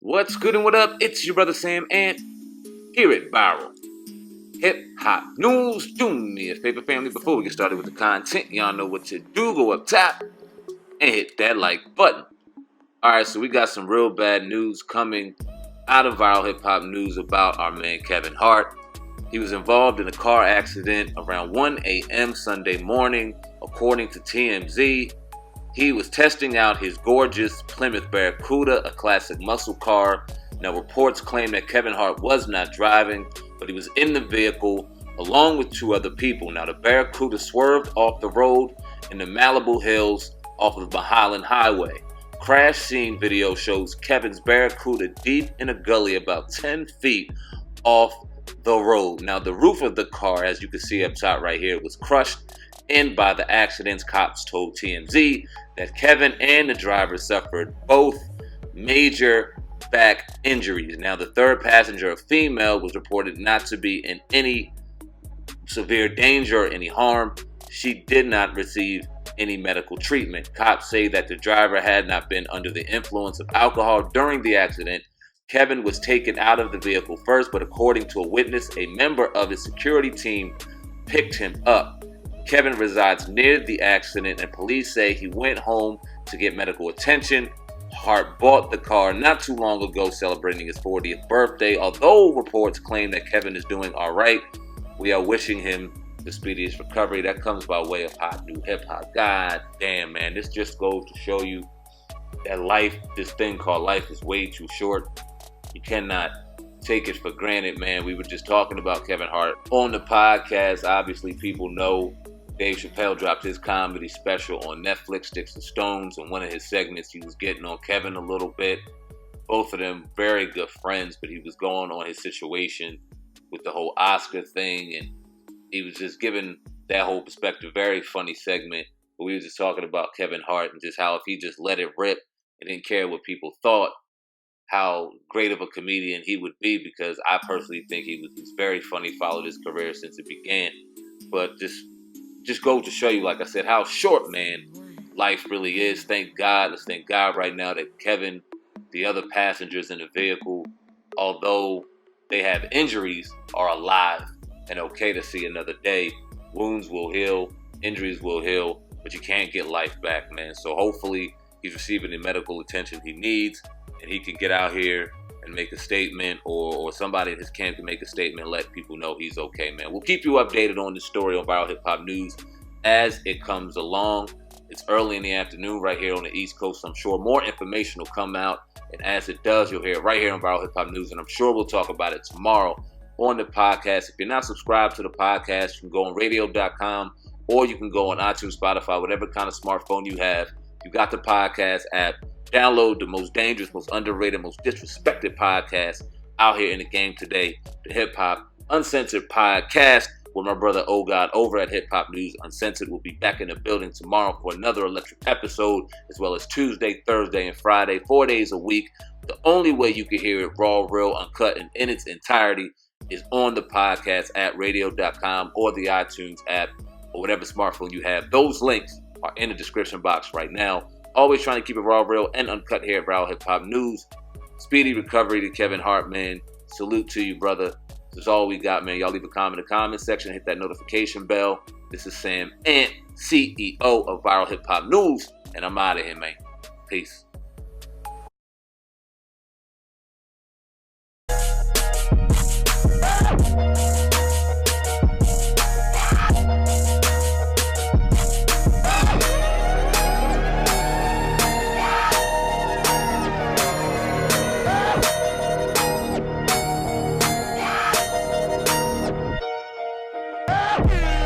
What's good and what up? It's your brother SamAnt here at Viral Hip Hop News. Do me a favor, family, before we get started with the content. Y'all know what to do. Go up top and hit that like button. Alright, so we got some real bad news coming out of Viral Hip Hop News about our man Kevin Hart. He was involved in a car accident around 1 a.m. Sunday morning, according to TMZ. He was testing out his gorgeous Plymouth Barracuda, a classic muscle car. Now, reports claim that Kevin Hart was not driving, but he was in the vehicle along with two other people. Now, the Barracuda swerved off the road in the Malibu Hills off of the Highland Highway. Crash scene video shows Kevin's Barracuda deep in a gully about 10 feet off the road. Now, the roof of the car, as you can see up top right here, was crushed in by the accidents. Cops told TMZ that Kevin and the driver suffered both major back injuries. Now, the third passenger, a female, was reported not to be in any severe danger or any harm. She did not receive any medical treatment. Cops say that the driver had not been under the influence of alcohol during the accident. Kevin was taken out of the vehicle first, but according to a witness, a member of his security team picked him up. Kevin resides near the accident, and police say he went home to get medical attention. Hart bought the car not too long ago, celebrating his 40th birthday. Although reports claim that Kevin is doing all right, we are wishing him the speediest recovery. That comes by way of Hot New Hip Hop. God damn, man, this just goes to show you that life, this thing called life, is way too short. You cannot take it for granted, man. We were just talking about Kevin Hart on the podcast. Obviously, people know Dave Chappelle dropped his comedy special on Netflix, Sticks and Stones. In one of his segments, he was getting on Kevin a little bit. Both of them very good friends, but he was going on his situation with the whole Oscar thing, and he was just giving that whole perspective. Very funny segment. But we were just talking about Kevin Hart and just how if he just let it rip and didn't care what people thought, how great of a comedian he would be, because I personally think he's very funny, followed his career since it began. But just go to show you, like I said, how short, man, life really is. Thank God. Let's thank God right now that Kevin, the other passengers in the vehicle, although they have injuries, are alive and okay to see another day. Wounds will heal, injuries will heal, but you can't get life back, man. So hopefully he's receiving the medical attention he needs, and he can get out here and make a statement, or somebody in his camp can make a statement, let people know he's okay, man. We'll keep you updated on this story on Viral Hip Hop News as it comes along. It's early in the afternoon right here on the East Coast. I'm sure more information will come out, and as it does, you'll hear it right here on Viral Hip Hop News, and I'm sure we'll talk about it tomorrow on the podcast. If you're not subscribed to the podcast, you can go on radio.com, or you can go on iTunes, Spotify, whatever kind of smartphone you have. You got the podcast app. Download the most dangerous, most underrated, most disrespected podcast out here in the game today, the Hip Hop Uncensored podcast with my brother O God over at Hip Hop News Uncensored. We'll be back in the building tomorrow for another electric episode, as well as Tuesday, Thursday, and Friday, 4 days a week. The only way you can hear it raw, real, uncut, and in its entirety is on the podcast at radio.com or the iTunes app or whatever smartphone you have. Those links are in the description box right now. Always trying to keep it raw, real, and uncut here at Viral Hip Hop News. Speedy recovery to Kevin Hart, man. Salute to you, brother. This is all we got, man. Y'all leave a comment in the comment section. Hit that notification bell. This is SamAnt, CEO of Viral Hip Hop News, and I'm out of here, man. Peace. Yeah.